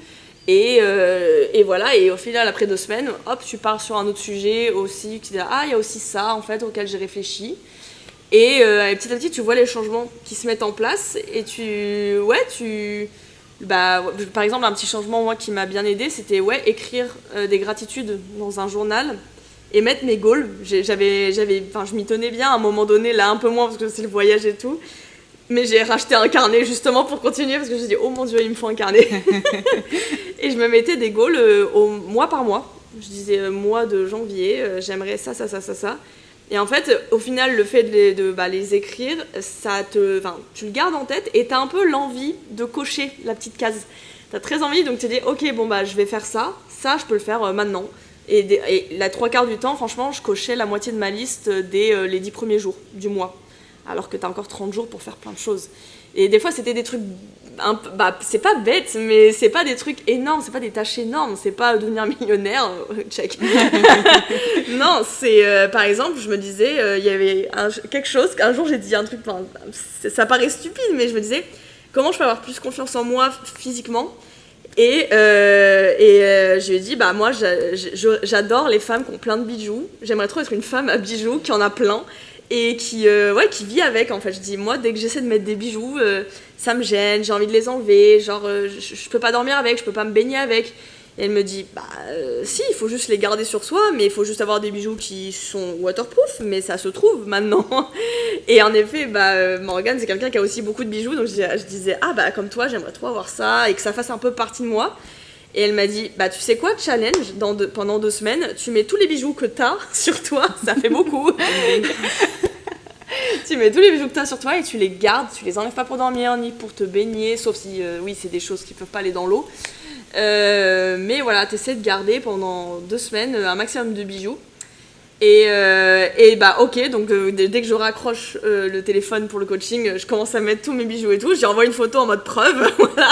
Et voilà, et au final, après 2 semaines, hop, tu pars sur un autre sujet aussi, tu dis, il y a aussi ça, en fait, auquel j'ai réfléchi. Et petit à petit, tu vois les changements qui se mettent en place, et par exemple, un petit changement, moi, qui m'a bien aidé, c'était, écrire des gratitudes dans un journal, et mettre mes goals. Je m'y tenais bien à un moment donné, là, un peu moins, parce que c'est le voyage et tout. Mais j'ai racheté un carnet justement pour continuer parce que je me suis dit, oh mon Dieu, il me faut un carnet. Et je me mettais des goals mois par mois. Je disais, mois de janvier, j'aimerais ça. Et en fait, au final, le fait de les écrire, tu le gardes en tête et t'as un peu l'envie de cocher la petite case. T'as très envie, donc tu te dis, ok, je vais faire ça, je peux le faire maintenant. Et la 3/4 du temps, franchement, je cochais la moitié de ma liste dès les 10 premiers jours du mois. alors que t'as encore 30 jours pour faire plein de choses. Et des fois, c'était des trucs, c'est pas bête, mais c'est pas des trucs énormes, c'est pas des tâches énormes, c'est pas devenir millionnaire, check. Non, c'est, par exemple, je me disais, il y avait quelque chose, un jour j'ai dit un truc, ça paraît stupide, mais je me disais, comment je peux avoir plus confiance en moi physiquement ? Et je lui ai dit, moi j'adore les femmes qui ont plein de bijoux, j'aimerais trop être une femme à bijoux qui en a plein et qui vit avec, en fait. Je dis, moi dès que j'essaie de mettre des bijoux, ça me gêne, j'ai envie de les enlever, genre je peux pas dormir avec, je peux pas me baigner avec. Et elle me dit, si, il faut juste les garder sur soi, mais il faut juste avoir des bijoux qui sont waterproof, mais ça se trouve maintenant. Et en effet, Morgane, c'est quelqu'un qui a aussi beaucoup de bijoux, donc je disais, comme toi, j'aimerais trop avoir ça, et que ça fasse un peu partie de moi. Et elle m'a dit, tu sais quoi, challenge, pendant 2 semaines, tu mets tous les bijoux que t'as sur toi, ça fait beaucoup. Tu mets tous les bijoux que t'as sur toi et tu les gardes, tu les enlèves pas pour dormir, ni pour te baigner, sauf si, oui, c'est des choses qui peuvent pas aller dans l'eau. Mais voilà, t'essaies de garder pendant 2 semaines un maximum de bijoux. Et ok, donc dès que je raccroche le téléphone pour le coaching, je commence à mettre tous mes bijoux et tout. J'ai envoyé une photo en mode preuve, voilà.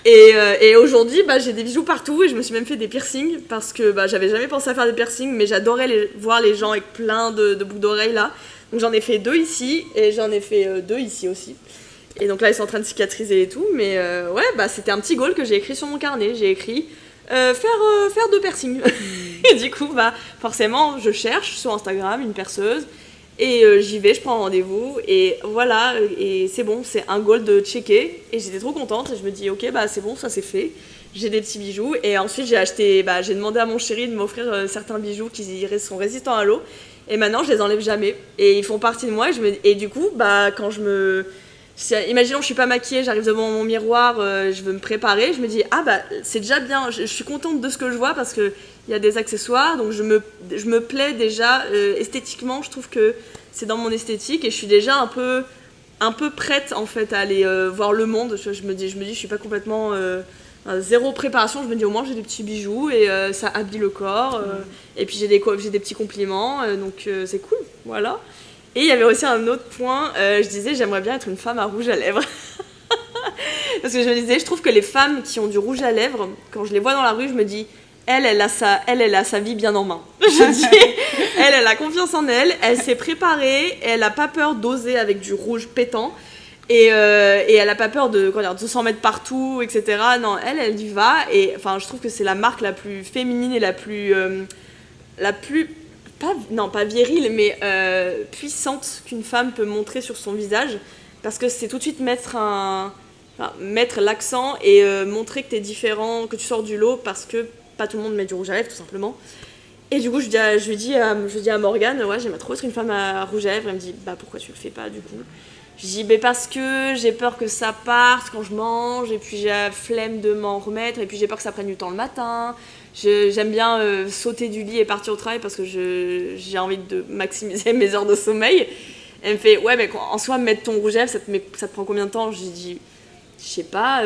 Et aujourd'hui, j'ai des bijoux partout et je me suis même fait des piercings parce que j'avais jamais pensé à faire des piercings, mais j'adorais voir les gens avec plein de boucles d'oreilles là. Donc j'en ai fait 2 ici et j'en ai fait 2 ici aussi. Et donc là, ils sont en train de cicatriser et tout. Mais c'était un petit goal que j'ai écrit sur mon carnet. J'ai écrit faire 2 piercings. Et du coup, forcément, je cherche sur Instagram une perceuse. Et j'y vais, je prends un rendez-vous. Et voilà, et c'est bon, c'est un goal de checker. Et j'étais trop contente. Et je me dis, ok, c'est bon, ça c'est fait. J'ai des petits bijoux. Et ensuite, j'ai demandé à mon chéri de m'offrir certains bijoux qui sont résistants à l'eau. Et maintenant, je les enlève jamais. Et ils font partie de moi. Et du coup, quand imaginons que je suis pas maquillée, j'arrive devant mon miroir, je veux me préparer, je me dis c'est déjà bien, je suis contente de ce que je vois parce que il y a des accessoires, donc je me plais déjà esthétiquement, je trouve que c'est dans mon esthétique et je suis déjà un peu prête en fait à aller voir le monde. Je me dis je suis pas complètement zéro préparation, je me dis au moins j'ai des petits bijoux et ça habille le corps et puis j'ai des petits compliments donc c'est cool, voilà. Et il y avait aussi un autre point, je disais j'aimerais bien être une femme à rouge à lèvres. Parce que je me disais, je trouve que les femmes qui ont du rouge à lèvres, quand je les vois dans la rue, je me dis, elle a sa vie bien en main. Je dis, elle a confiance en elle, elle s'est préparée, elle a pas peur d'oser avec du rouge pétant. Et elle a pas peur de s'en mettre partout, etc. Non, elle y va. Et enfin, je trouve que c'est la marque la plus féminine et la plus pas virile, mais puissante qu'une femme peut montrer sur son visage, parce que c'est tout de suite mettre l'accent et montrer que t'es différent, que tu sors du lot, parce que pas tout le monde met du rouge à lèvres, tout simplement. Et du coup, je dis à Morgane, ouais, j'aimerais trop être une femme à rouge à lèvres. Elle me dit, pourquoi tu le fais pas, du coup ? Je dis, parce que j'ai peur que ça parte quand je mange, et puis j'ai la flemme de m'en remettre, et puis j'ai peur que ça prenne du temps le matin. J'aime bien sauter du lit et partir au travail parce que j'ai envie de maximiser mes heures de sommeil. Elle me fait, ouais, mais en soi, mettre ton rouge à lèvres, ça te prend combien de temps ? Je lui dis, je sais pas,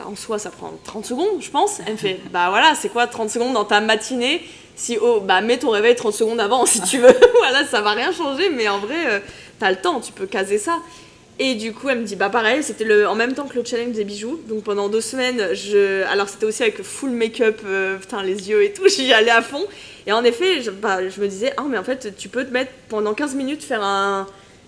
en soi, ça prend 30 secondes, je pense. Elle me fait, voilà, c'est quoi 30 secondes dans ta matinée ? Mets ton réveil 30 secondes avant si tu veux. Voilà, ça va rien changer, mais en vrai, t'as le temps, tu peux caser ça. Et du coup, elle me dit, pareil, c'était en même temps que le challenge des bijoux. Donc pendant 2 semaines, alors c'était aussi avec full make-up, les yeux et tout, j'y allais à fond. Et en effet, je me disais, mais en fait, tu peux te mettre pendant 15 minutes, faire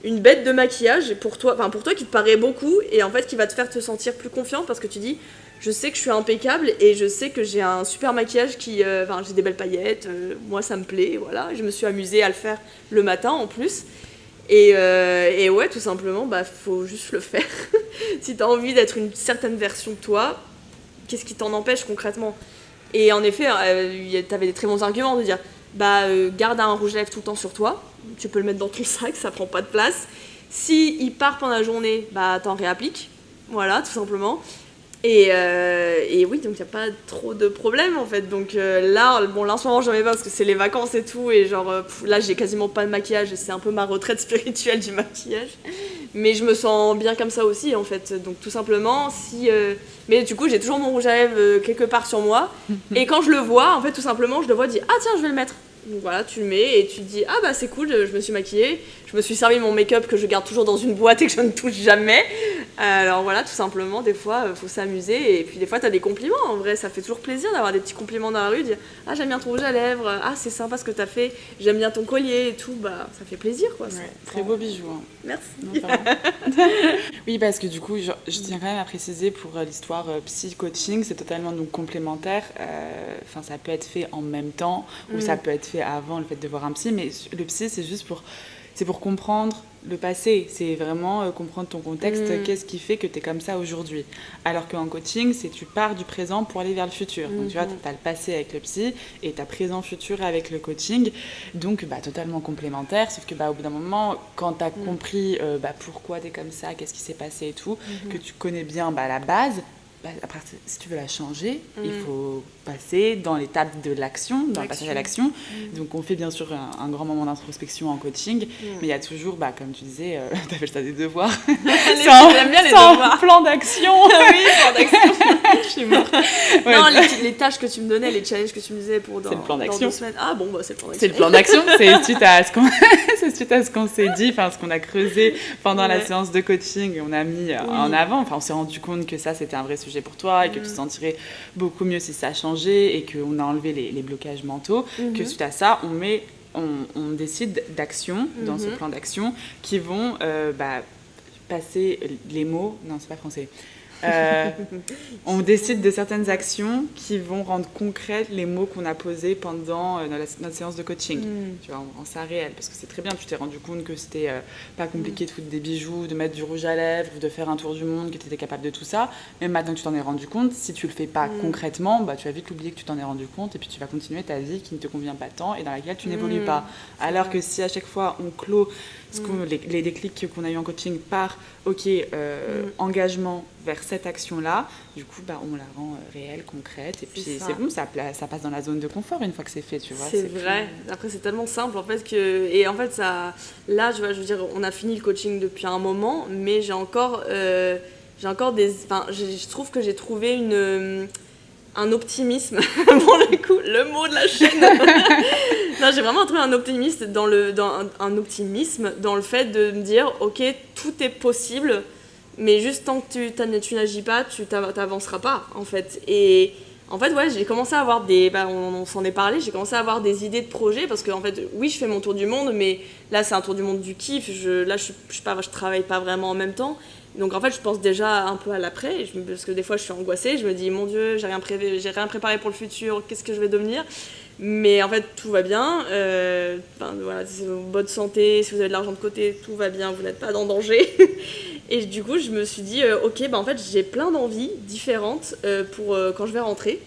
une bête de maquillage pour toi qui te paraît beaucoup, et en fait qui va te faire te sentir plus confiante parce que tu dis, je sais que je suis impeccable et je sais que j'ai un super maquillage j'ai des belles paillettes, moi ça me plaît, voilà. Je me suis amusée à le faire le matin en plus. Et ouais, tout simplement, faut juste le faire. Si t'as envie d'être une certaine version de toi, qu'est-ce qui t'en empêche concrètement ? Et en effet, t'avais des très bons arguments de dire, garde un rouge à lèvres tout le temps sur toi, tu peux le mettre dans ton sac, ça prend pas de place. Si il part pendant la journée, t'en réappliques, voilà, tout simplement. Et oui, donc il n'y a pas trop de problème en fait. Donc là en ce moment j'en ai pas parce que c'est les vacances et tout, et là j'ai quasiment pas de maquillage, c'est un peu ma retraite spirituelle du maquillage. Mais je me sens bien comme ça aussi en fait. Donc tout simplement, mais du coup j'ai toujours mon rouge à lèvres quelque part sur moi. Et quand je le vois, en fait tout simplement je le vois, je dis tiens, je vais le mettre. Donc voilà, tu le mets et tu te dis c'est cool, je me suis maquillée, je je me suis servi mon make-up que je garde toujours dans une boîte et que je ne touche jamais. Alors voilà, tout simplement, des fois, faut s'amuser. Et puis des fois, t'as des compliments. En vrai, ça fait toujours plaisir d'avoir des petits compliments dans la rue. Dire « Ah, j'aime bien ton rouge à lèvres. Ah, c'est sympa ce que t'as fait. J'aime bien ton collier et tout. » Bah, ça fait plaisir, quoi. Ouais, très beau bijou. Hein. Merci. Non, oui, parce que du coup, je tiens quand même à préciser pour l'histoire psy-coaching, c'est totalement donc complémentaire. Enfin, ça peut être fait en même temps ou ça peut être fait avant le fait de voir un psy, mais le psy, c'est juste pour comprendre le passé, c'est vraiment comprendre ton contexte, qu'est-ce qui fait que tu es comme ça aujourd'hui. Alors qu'en coaching, c'est tu pars du présent pour aller vers le futur. Donc tu vois, tu as le passé avec le psy et tu as présent-futur avec le coaching. Donc totalement complémentaire, sauf que au bout d'un moment, quand tu as compris pourquoi tu es comme ça, qu'est-ce qui s'est passé et tout, que tu connais bien la base, après, si tu veux la changer, il faut passer dans l'étape de l'action, dans le passage à l'action. Donc, on fait bien sûr un grand moment d'introspection en coaching, mais il y a toujours, comme tu disais, t'appelles ça des devoirs. J'aime bien les devoirs. Plan d'action. Oui, plan d'action. Je suis morte. Ouais, non, les tâches que tu me donnais, les challenges que tu me disais pour dans 2 semaines. Ah bon, c'est le plan d'action. C'est le plan d'action, c'est suite à ce qu'on s'est dit, ce qu'on a creusé pendant la séance de coaching, on a mis en avant. Enfin, on s'est rendu compte que ça, c'était un vrai sujet pour toi et que tu te sentirais beaucoup mieux si ça a changé et qu'on a enlevé les blocages mentaux, que suite à ça, on décide d'actions dans ce plan d'action qui vont passer les mots... Non, c'est pas français. On décide de certaines actions qui vont rendre concrètes les mots qu'on a posés pendant notre séance de coaching. Tu vois, on rend ça réel parce que c'est très bien. Tu t'es rendu compte que c'était pas compliqué de foutre des bijoux, de mettre du rouge à lèvres, de faire un tour du monde, que tu étais capable de tout ça. Même maintenant que tu t'en es rendu compte, si tu le fais pas concrètement, tu vas vite oublier que tu t'en es rendu compte et puis tu vas continuer ta vie qui ne te convient pas tant et dans laquelle tu n'évolues pas. Alors que si à chaque fois on clôt les déclics qu'on a eu en coaching par engagement vers cette action-là, du coup, on la rend réelle, concrète, et puis c'est bon, ça passe dans la zone de confort une fois que c'est fait, tu vois. C'est vrai. Après, c'est tellement simple, en fait, que... Et en fait, ça... Là, je veux dire, on a fini le coaching depuis un moment, mais j'ai encore des... Enfin, je trouve que j'ai trouvé un optimisme, pour le coup, le mot de la chaîne. Non, j'ai vraiment trouvé un optimisme dans le fait de me dire, ok, tout est possible, mais juste tant que tu n'agis pas, tu t'avanceras pas, en fait. Et en fait, ouais, j'ai commencé à avoir on s'en est parlé, j'ai commencé à avoir des idées de projets, parce que, en fait, oui, je fais mon tour du monde, mais là, c'est un tour du monde du kiff, je travaille pas vraiment en même temps. Donc en fait, je pense déjà un peu à l'après, parce que des fois je suis angoissée, je me dis mon Dieu, j'ai rien préparé pour le futur, qu'est-ce que je vais devenir ? Mais en fait, tout va bien, voilà, c'est en bonne santé, si vous avez de l'argent de côté, tout va bien, vous n'êtes pas en danger. Et du coup, je me suis dit, en fait, j'ai plein d'envies différentes pour quand je vais rentrer.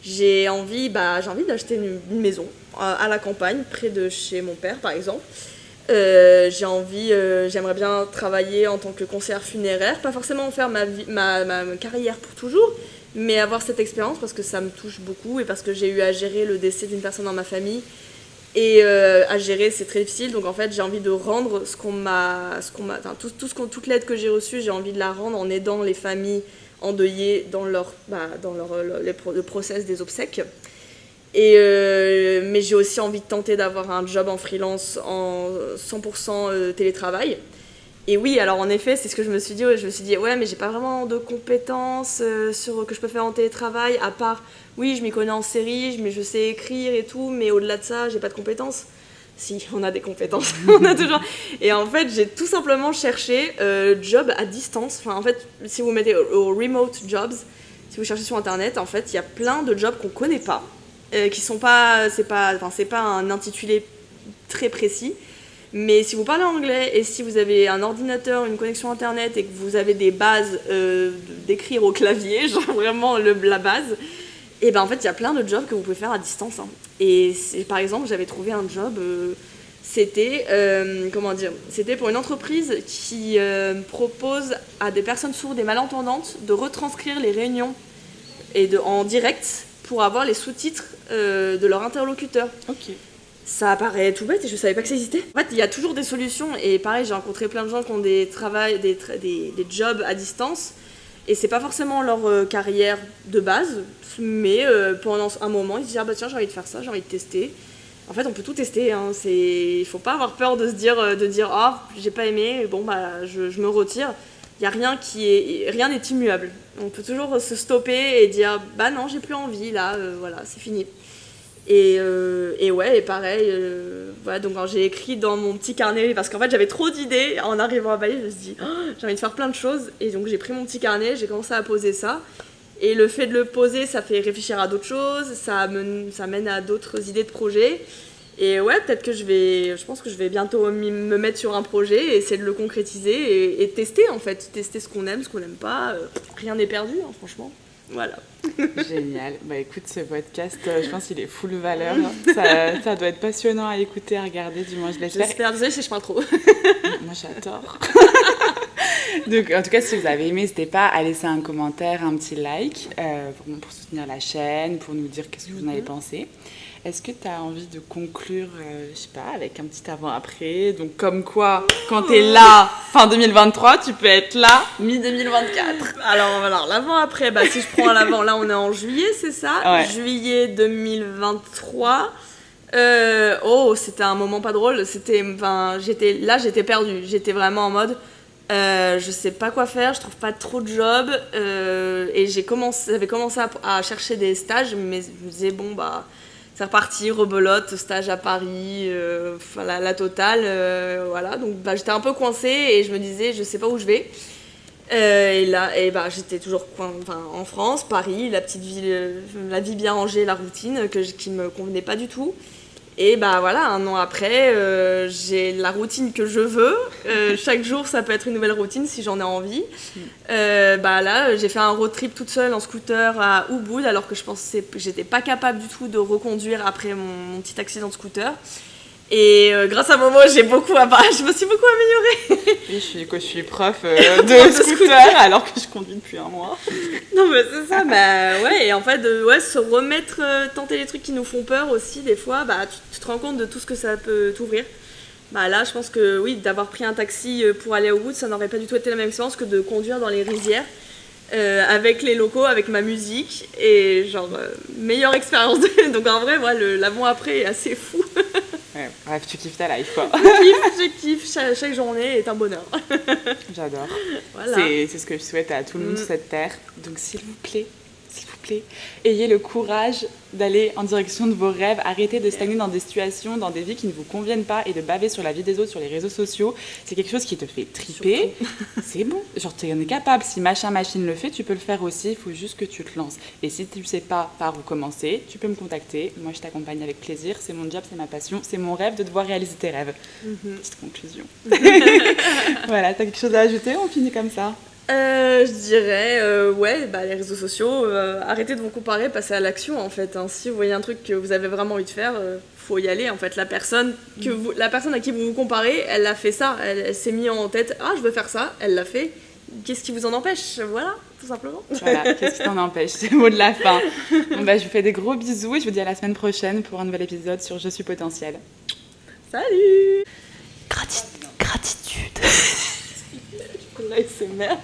J'ai envie d'acheter une maison à la campagne, près de chez mon père par exemple. J'aimerais bien travailler en tant que conseillère funéraire, pas forcément faire ma carrière pour toujours, mais avoir cette expérience parce que ça me touche beaucoup et parce que j'ai eu à gérer le décès d'une personne dans ma famille et à gérer c'est très difficile, donc en fait j'ai envie de rendre toute l'aide que j'ai reçue, j'ai envie de la rendre en aidant les familles endeuillées dans le process des obsèques. Mais j'ai aussi envie de tenter d'avoir un job en freelance en 100% télétravail. Et oui, alors en effet, c'est ce que je me suis dit. Je me suis dit, ouais, mais j'ai pas vraiment de compétences que je peux faire en télétravail, à part, oui, je m'y connais en série, mais je sais écrire et tout, mais au-delà de ça, j'ai pas de compétences. Si, on a des compétences, on a toujours. Et en fait, j'ai tout simplement cherché job à distance. Enfin, en fait, si vous mettez au remote jobs, si vous cherchez sur Internet, en fait, il y a plein de jobs qu'on connaît pas. Qui sont pas, c'est pas un intitulé très précis, mais si vous parlez anglais et si vous avez un ordinateur, une connexion internet et que vous avez des bases d'écrire au clavier, genre vraiment la base, et ben en fait il y a plein de jobs que vous pouvez faire à distance. Hein. Et par exemple j'avais trouvé un job, c'était pour une entreprise qui propose à des personnes sourdes et malentendantes de retranscrire les réunions en direct pour avoir les sous-titres de leur interlocuteur. Ok. Ça paraît tout bête et je savais pas que ça existait. En fait, il y a toujours des solutions et pareil, j'ai rencontré plein de gens qui ont des jobs à distance et c'est pas forcément leur carrière de base, mais pendant un moment, ils se disent « Ah bah tiens, j'ai envie de faire ça, j'ai envie de tester ». En fait, on peut tout tester. Hein. Il faut pas avoir peur de se dire, ah, j'ai pas aimé, bon bah je me retire. Il y a rien n'est immuable. On peut toujours se stopper et dire, bah non, j'ai plus envie là, voilà, c'est fini. Et ouais, et pareil, voilà, donc quand j'ai écrit dans mon petit carnet, parce qu'en fait j'avais trop d'idées en arrivant à Bali, je me suis dit, oh, j'ai envie de faire plein de choses, et donc j'ai pris mon petit carnet, j'ai commencé à poser ça. Et le fait de le poser, ça fait réfléchir à d'autres choses, ça mène à d'autres idées de projets. Et ouais, peut-être que je pense que je vais bientôt me mettre sur un projet et essayer de le concrétiser et tester en fait. Tester ce qu'on n'aime pas. Rien n'est perdu, hein, franchement. Voilà. Génial. Bah écoute, ce podcast, je pense qu'il est full valeur. Ça doit être passionnant à écouter, à regarder, du moins je l'espère. J'espère, désolée si je parle trop. Moi j'adore. Donc, en tout cas, si vous avez aimé, n'hésitez pas à laisser un commentaire, un petit like pour soutenir la chaîne, pour nous dire qu'est-ce que vous en avez pensé. Est-ce que tu as envie de conclure, je sais pas, avec un petit avant-après? Donc, comme quoi, quand tu es là, fin 2023, tu peux être là, mi-2024. Alors l'avant-après, bah, si je prends l'avant, là, on est en juillet, c'est ça? Ouais. Juillet 2023. C'était un moment pas drôle. J'étais perdue. J'étais vraiment en mode... je sais pas quoi faire, je trouve pas trop de job et j'avais commencé à chercher des stages, mais je me disais bon bah c'est reparti, rebelote, stage à Paris, la totale, voilà, donc bah, j'étais un peu coincée et je me disais je sais pas où je vais. J'étais toujours en France, Paris, la petite ville, la vie bien rangée, la routine qui me convenait pas du tout. Et bah voilà, un an après, j'ai la routine que je veux. Chaque jour, ça peut être une nouvelle routine si j'en ai envie. Là, j'ai fait un road trip toute seule en scooter à Ubud, alors que je pensais que j'étais pas capable du tout de reconduire après mon petit accident de scooter. Et grâce à Momo, je me suis beaucoup améliorée. Oui, je suis prof de scooter alors que je conduis depuis un mois. Non mais c'est ça, bah ouais, et en fait, se remettre, tenter les trucs qui nous font peur aussi, des fois, bah tu te rends compte de tout ce que ça peut t'ouvrir. Bah là, je pense que oui, d'avoir pris un taxi pour aller au bout, ça n'aurait pas du tout été la même expérience que de conduire dans les rizières avec les locaux, avec ma musique, et genre, meilleure expérience. Donc en vrai, l'avant-après est assez fou. Ouais, bref, tu kiffes ta life, quoi. Je kiffe. Chaque journée est un bonheur. J'adore. Voilà. C'est ce que je souhaite à tout le monde sur cette terre. Donc, s'il vous plaît, ayez le courage d'aller en direction de vos rêves. Arrêtez de stagner dans des situations, dans des vies qui ne vous conviennent pas et de baver sur la vie des autres sur les réseaux sociaux. C'est quelque chose qui te fait triper. C'est bon. Genre, tu en es capable. Si machine le fait, tu peux le faire aussi. Il faut juste que tu te lances. Et si tu ne sais pas par où commencer, tu peux me contacter. Moi, je t'accompagne avec plaisir. C'est mon job, c'est ma passion. C'est mon rêve de devoir réaliser tes rêves. Petite conclusion. Voilà, t'as quelque chose à ajouter? On finit comme ça. Je dirais, les réseaux sociaux, arrêtez de vous comparer, passez à l'action en fait. Hein. Si vous voyez un truc que vous avez vraiment envie de faire, faut y aller en fait. La personne à qui vous vous comparez, elle a fait ça, elle s'est mis en tête, ah je veux faire ça, elle l'a fait. Qu'est-ce qui vous en empêche? Voilà, tout simplement. Voilà, qu'est-ce qui t'en empêche? C'est le mot de la fin. Bon, bah, je vous fais des gros bisous et je vous dis à la semaine prochaine pour un nouvel épisode sur Je suis potentiel. Salut! Gratitude. Là, il se merde.